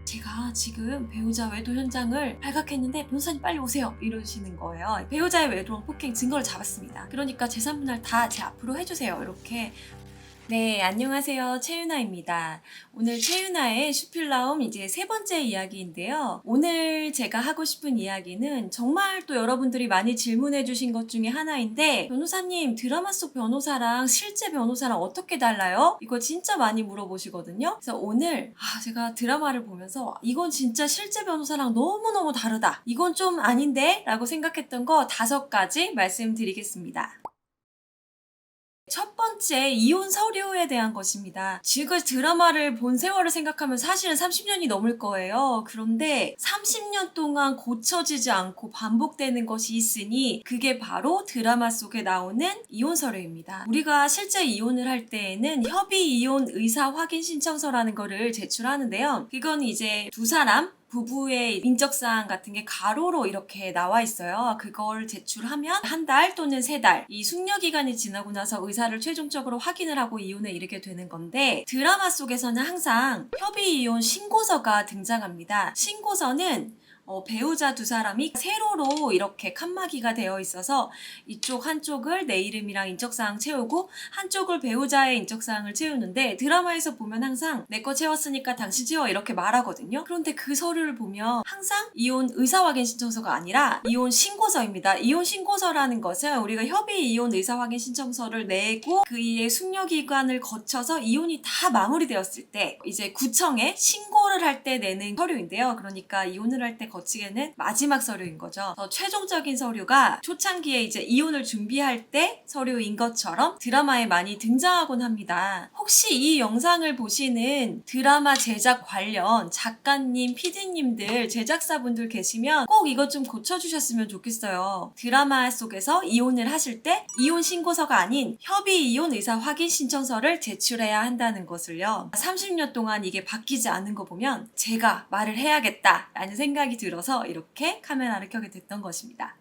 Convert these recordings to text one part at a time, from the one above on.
제가 지금 배우자 외도 현장을 발각했는데 변호사님 빨리 오세요 이러시는 거예요. 배우자의 외도랑 폭행 증거를 잡았습니다. 그러니까 재산분할 다 제 앞으로 해주세요 이렇게. 네, 안녕하세요. 최윤아입니다. 오늘 최윤아의 슈필라움 이제 세 번째 이야기인데요. 오늘 제가 하고 싶은 이야기는 정말 또 여러분들이 많이 질문해 주신 것 중에 하나인데, 변호사님, 드라마 속 변호사랑 실제 변호사랑 어떻게 달라요? 이거 진짜 많이 물어보시거든요. 그래서 오늘 제가 드라마를 보면서 이건 진짜 실제 변호사랑 너무너무 다르다. 이건 좀 아닌데? 라고 생각했던 거 5가지 말씀드리겠습니다. 첫 번째, 이혼 서류에 대한 것입니다. 지금 드라마를 본 세월을 생각하면 사실은 30년이 넘을 거예요. 그런데 30년 동안 고쳐지지 않고 반복되는 것이 있으니 그게 바로 드라마 속에 나오는 이혼 서류입니다. 우리가 실제 이혼을 할 때에는 협의 이혼 의사 확인 신청서라는 거를 제출하는데요. 그건 이제 두 사람 부부의 인적사항 같은 게 가로로 이렇게 나와 있어요. 그걸 제출하면 1달 또는 3달 이 숙려기간이 지나고 나서 의사를 최종적으로 확인을 하고 이혼에 이르게 되는 건데, 드라마 속에서는 항상 협의이혼 신고서가 등장합니다. 신고서는 배우자 두 사람이 세로로 이렇게 칸막이가 되어 있어서 이쪽 한쪽을 내 이름이랑 인적사항 채우고 한쪽을 배우자의 인적사항을 채우는데, 드라마에서 보면 항상 내 거 채웠으니까 당신 채워 이렇게 말하거든요. 그런데 그 서류를 보면 항상 이혼 의사확인 신청서가 아니라 이혼 신고서입니다. 이혼 신고서라는 것은 우리가 협의 이혼 의사확인 신청서를 내고 그의 숙려기간을 거쳐서 이혼이 다 마무리되었을 때 이제 구청에 신고를 할 때 내는 서류인데요. 그러니까 이혼을 할 때 거치게는 마지막 서류인 거죠. 더 최종적인 서류가 초창기에 이제 이혼을 준비할 때 서류인 것처럼 드라마에 많이 등장하곤 합니다. 혹시 이 영상을 보시는 드라마 제작 관련 작가님, PD님들, 제작사분들 계시면 꼭 이것 좀 고쳐주셨으면 좋겠어요. 드라마 속에서 이혼을 하실 때 이혼 신고서가 아닌 협의 이혼 의사 확인 신청서를 제출해야 한다는 것을요. 30년 동안 이게 바뀌지 않은 거 보면 제가 말을 해야겠다 라는 생각이 들어서 이렇게 카메라를 켜게 됐던 것입니다.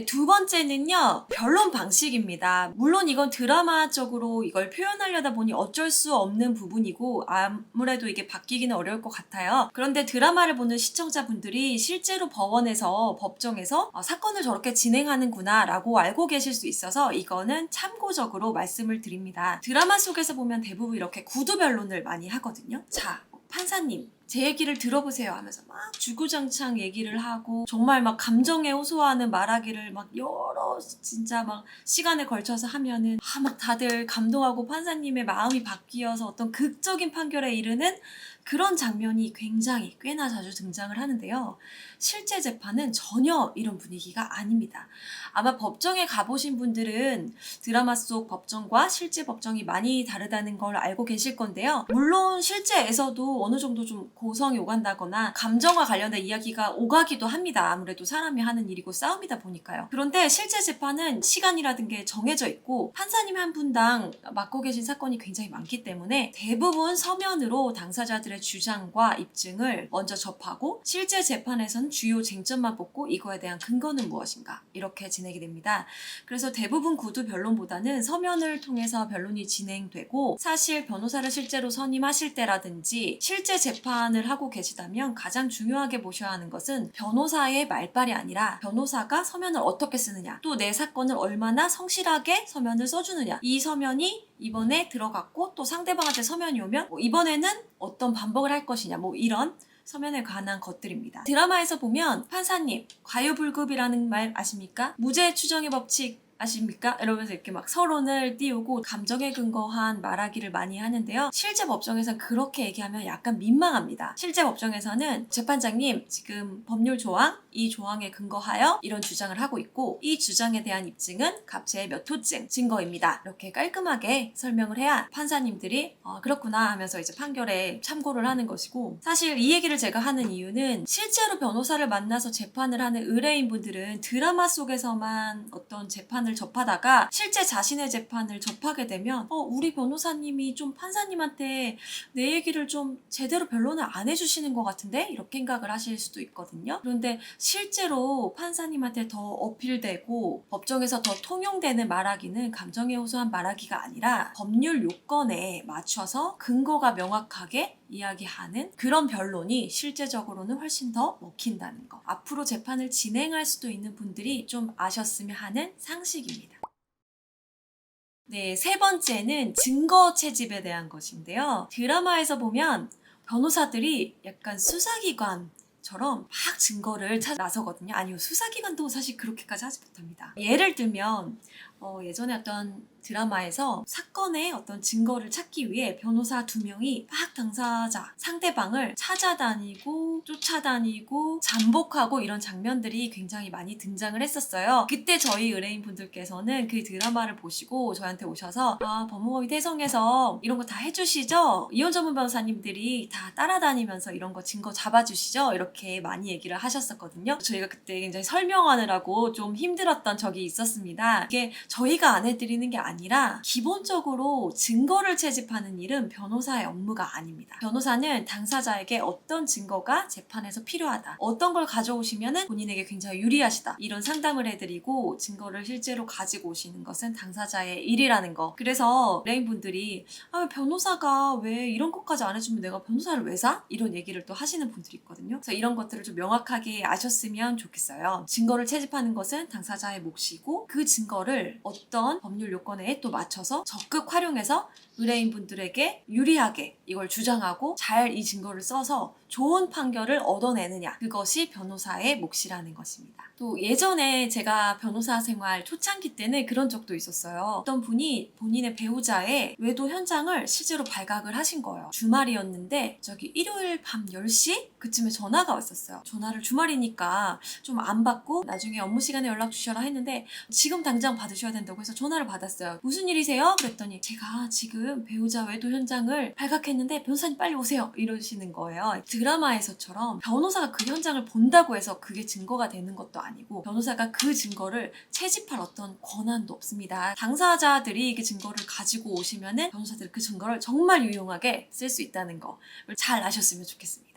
두 번째는요, 변론 방식입니다. 물론 이건 드라마적으로 이걸 표현하려다 보니 어쩔 수 없는 부분이고 아무래도 이게 바뀌기는 어려울 것 같아요. 그런데 드라마를 보는 시청자분들이 실제로 법원에서, 법정에서 사건을 저렇게 진행하는구나 라고 알고 계실 수 있어서 이거는 참고적으로 말씀을 드립니다. 드라마 속에서 보면 대부분 이렇게 구두 변론을 많이 하거든요. 자, 판사님, 제 얘기를 들어보세요 하면서 막 주구장창 얘기를 하고 정말 막 감정에 호소하는 말하기를 막 여러 진짜 막 시간에 걸쳐서 하면은 막 다들 감동하고 판사님의 마음이 바뀌어서 어떤 극적인 판결에 이르는 그런 장면이 굉장히 꽤나 자주 등장을 하는데요. 실제 재판은 전혀 이런 분위기가 아닙니다. 아마 법정에 가보신 분들은 드라마 속 법정과 실제 법정이 많이 다르다는 걸 알고 계실 건데요. 물론 실제에서도 어느 정도 좀 고성이 오간다거나 감정과 관련된 이야기가 오가기도 합니다. 아무래도 사람이 하는 일이고 싸움이다 보니까요. 그런데 실제 재판은 시간이라든 게 정해져 있고 판사님 한 분당 맡고 계신 사건이 굉장히 많기 때문에 대부분 서면으로 당사자들의 주장과 입증을 먼저 접하고 실제 재판에서는 주요 쟁점만 뽑고 이거에 대한 근거는 무엇인가 이렇게 진행이 됩니다. 그래서 대부분 구두 변론보다는 서면을 통해서 변론이 진행되고, 사실 변호사를 실제로 선임하실 때라든지 실제 재판을 하고 계시다면 가장 중요하게 보셔야 하는 것은 변호사의 말발이 아니라 변호사가 서면을 어떻게 쓰느냐, 또 내 사건을 얼마나 성실하게 서면을 써주느냐, 이 서면이 이번에 들어갔고 또 상대방한테 서면이 오면 이번에는 어떤 반복을 할 것이냐, 이런 서면에 관한 것들입니다. 드라마에서 보면 판사님, 과유불급이라는 말 아십니까? 무죄 추정의 법칙 아십니까? 이러면서 이렇게 막 서론을 띄우고 감정에 근거한 말하기를 많이 하는데요. 실제 법정에서는 그렇게 얘기하면 약간 민망합니다. 실제 법정에서는 재판장님, 지금 법률 조항, 이 조항에 근거하여 이런 주장을 하고 있고 이 주장에 대한 입증은 갑제의 몇 호증 증거입니다. 이렇게 깔끔하게 설명을 해야 판사님들이 그렇구나 하면서 이제 판결에 참고를 하는 것이고, 사실 이 얘기를 제가 하는 이유는 실제로 변호사를 만나서 재판을 하는 의뢰인분들은 드라마 속에서만 어떤 재판을 재판을 접하다가 실제 자신의 재판을 접하게 되면 우리 변호사님이 좀 판사님한테 내 얘기를 좀 제대로 변론을 안 해주시는 것 같은데? 이렇게 생각을 하실 수도 있거든요. 그런데 실제로 판사님한테 더 어필되고 법정에서 더 통용되는 말하기는 감정에 호소한 말하기가 아니라 법률 요건에 맞춰서 근거가 명확하게 이야기하는 그런 변론이 실제적으로는 훨씬 더 먹힌다는 거. 앞으로 재판을 진행할 수도 있는 분들이 좀 아셨으면 하는 상식입니다. 네, 세 번째는 증거 채집에 대한 것인데요. 드라마에서 보면 변호사들이 약간 수사기관처럼 막 증거를 찾아 나서거든요. 아니요, 수사기관도 사실 그렇게까지 하지 못합니다. 예를 들면 예전에 어떤 드라마에서 사건의 어떤 증거를 찾기 위해 변호사 2명이 막 당사자, 상대방을 찾아다니고 쫓아다니고 잠복하고 이런 장면들이 굉장히 많이 등장을 했었어요. 그때 저희 의뢰인분들께서는 그 드라마를 보시고 저한테 오셔서 법무법인 태성에서 이런 거 다 해주시죠? 이혼 전문 변호사님들이 다 따라다니면서 이런 거 증거 잡아주시죠? 이렇게 많이 얘기를 하셨었거든요. 저희가 그때 굉장히 설명하느라고 좀 힘들었던 적이 있었습니다. 이게 저희가 안 해드리는 게 아니라 기본적으로 증거를 채집하는 일은 변호사의 업무가 아닙니다. 변호사는 당사자에게 어떤 증거가 재판에서 필요하다, 어떤 걸 가져오시면 본인에게 굉장히 유리하시다, 이런 상담을 해드리고 증거를 실제로 가지고 오시는 것은 당사자의 일이라는 거. 그래서 레인분들이 변호사가 왜 이런 것까지 안 해주면 내가 변호사를 왜 사? 이런 얘기를 또 하시는 분들이 있거든요. 그래서 이런 것들을 좀 명확하게 아셨으면 좋겠어요. 증거를 채집하는 것은 당사자의 몫이고 그 증거를 어떤 법률 요건에 또 맞춰서 적극 활용해서 의뢰인분들에게 유리하게 이걸 주장하고 잘 이 증거를 써서 좋은 판결을 얻어내느냐, 그것이 변호사의 몫이라는 것입니다. 또 예전에 제가 변호사 생활 초창기 때는 그런 적도 있었어요. 어떤 분이 본인의 배우자의 외도 현장을 실제로 발각을 하신 거예요. 주말이었는데 저기 일요일 밤 10시? 그쯤에 전화가 왔었어요. 전화를 주말이니까 좀 안 받고 나중에 업무 시간에 연락 주셔라 했는데 지금 당장 받으셔야 된다고 해서 전화를 받았어요. 무슨 일이세요? 그랬더니 제가 지금 배우자 외도 현장을 발각했는데 변호사님 빨리 오세요, 이러시는 거예요. 드라마에서처럼 변호사가 그 현장을 본다고 해서 그게 증거가 되는 것도 아니고 변호사가 그 증거를 채집할 어떤 권한도 없습니다. 당사자들이 그 증거를 가지고 오시면은 변호사들이 그 증거를 정말 유용하게 쓸 수 있다는 걸 잘 아셨으면 좋겠습니다.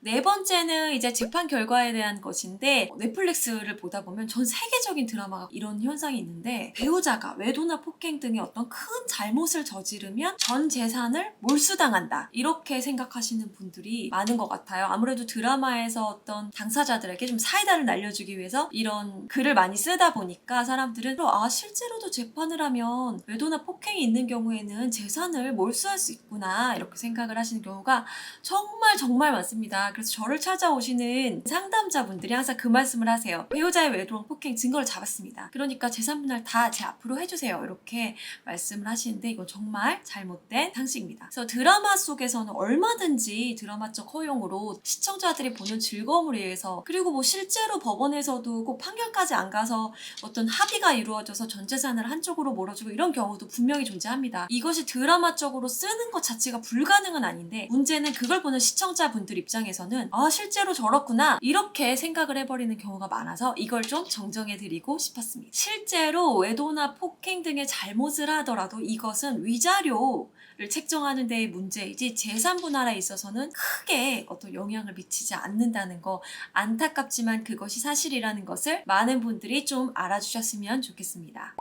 네 번째는 이제 재판 결과에 대한 것인데, 넷플릭스를 보다 보면 전 세계적인 드라마가 이런 현상이 있는데, 배우자가 외도나 폭행 등의 어떤 큰 잘못을 저지르면 전 재산을 몰수당한다, 이렇게 생각하시는 분들이 많은 것 같아요. 아무래도 드라마에서 어떤 당사자들에게 좀 사이다를 날려주기 위해서 이런 글을 많이 쓰다 보니까 사람들은 실제로도 재판을 하면 외도나 폭행이 있는 경우에는 재산을 몰수할 수 있구나, 이렇게 생각을 하시는 경우가 정말 많습니다. 그래서 저를 찾아오시는 상담자분들이 항상 그 말씀을 하세요. 배우자의 외도랑 폭행 증거를 잡았습니다. 그러니까 재산 분할 다 제 앞으로 해주세요, 이렇게 말씀을 하시는데 이건 정말 잘못된 상식입니다. 그래서 드라마 속에서는 얼마든지 드라마적 허용으로 시청자들이 보는 즐거움을 위해서, 그리고 뭐 실제로 법원에서도 꼭 판결까지 안 가서 어떤 합의가 이루어져서 전 재산을 한쪽으로 몰아주고 이런 경우도 분명히 존재합니다. 이것이 드라마적으로 쓰는 것 자체가 불가능은 아닌데, 문제는 그걸 보는 시청자분들 입장에서는 실제로 저렇구나, 이렇게 생각을 해버리는 경우가 많아서 이걸 좀 정정해드리고 싶었습니다. 실제로 외도나 폭행 등의 잘못을 하더라도 이것은 위자료를 책정하는 데의 문제이지 재산 분할에 있어서는 크게 어떤 영향을 미치지 않는다는 거, 안타깝지만 그것이 사실이라는 것을 많은 분들이 좀 알아주셨으면 좋겠습니다.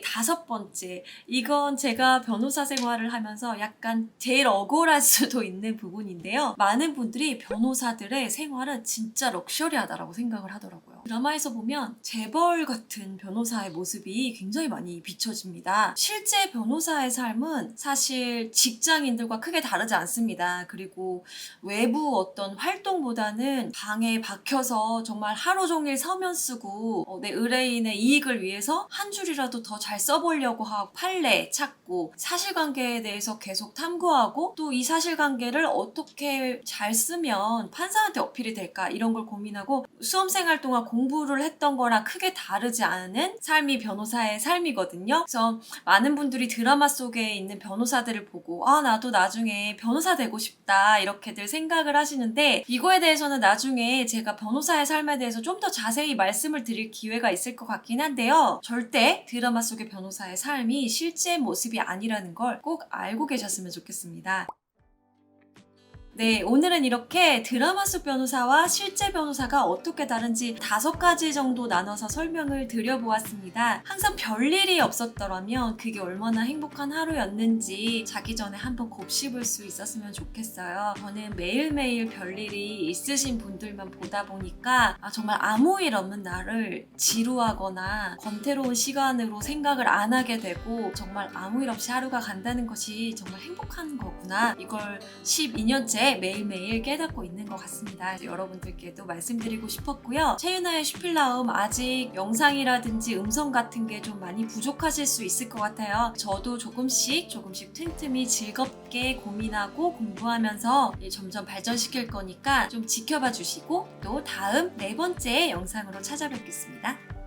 다섯 번째, 이건 제가 변호사 생활을 하면서 약간 제일 억울할 수도 있는 부분인데요. 많은 분들이 변호사들의 생활은 진짜 럭셔리하다라고 생각을 하더라고요. 드라마에서 보면 재벌 같은 변호사의 모습이 굉장히 많이 비춰집니다. 실제 변호사의 삶은 사실 직장인들과 크게 다르지 않습니다. 그리고 외부 어떤 활동보다는 방에 박혀서 정말 하루 종일 서면 쓰고 내 의뢰인의 이익을 위해서 한 줄이라도 더 잘 써보려고 하고 판례 찾고 사실관계에 대해서 계속 탐구하고 또 이 사실관계를 어떻게 잘 쓰면 판사한테 어필이 될까, 이런 걸 고민하고 수험생활 동안 공부를 했던 거랑 크게 다르지 않은 삶이 변호사의 삶이거든요. 그래서 많은 분들이 드라마 속에 있는 변호사들을 보고 나도 나중에 변호사 되고 싶다 이렇게들 생각을 하시는데, 이거에 대해서는 나중에 제가 변호사의 삶에 대해서 좀 더 자세히 말씀을 드릴 기회가 있을 것 같긴 한데요. 절대 드라마 속의 변호사의 삶이 실제 모습이 아니라는 걸 꼭 알고 계셨으면 좋겠습니다. 네, 오늘은 이렇게 드라마 속 변호사와 실제 변호사가 어떻게 다른지 5가지 정도 나눠서 설명을 드려보았습니다. 항상 별일이 없었더라면 그게 얼마나 행복한 하루였는지 자기 전에 한번 곱씹을 수 있었으면 좋겠어요. 저는 매일매일 별일이 있으신 분들만 보다 보니까 정말 아무 일 없는 날을 지루하거나 권태로운 시간으로 생각을 안 하게 되고, 정말 아무 일 없이 하루가 간다는 것이 정말 행복한 거구나, 이걸 12년째 매일매일 깨닫고 있는 것 같습니다. 여러분들께도 말씀드리고 싶었고요. 채윤아의 슈필라움, 아직 영상이라든지 음성 같은 게 좀 많이 부족하실 수 있을 것 같아요. 저도 조금씩 틈틈이 즐겁게 고민하고 공부하면서 점점 발전시킬 거니까 좀 지켜봐 주시고, 또 다음 4번째 영상으로 찾아뵙겠습니다.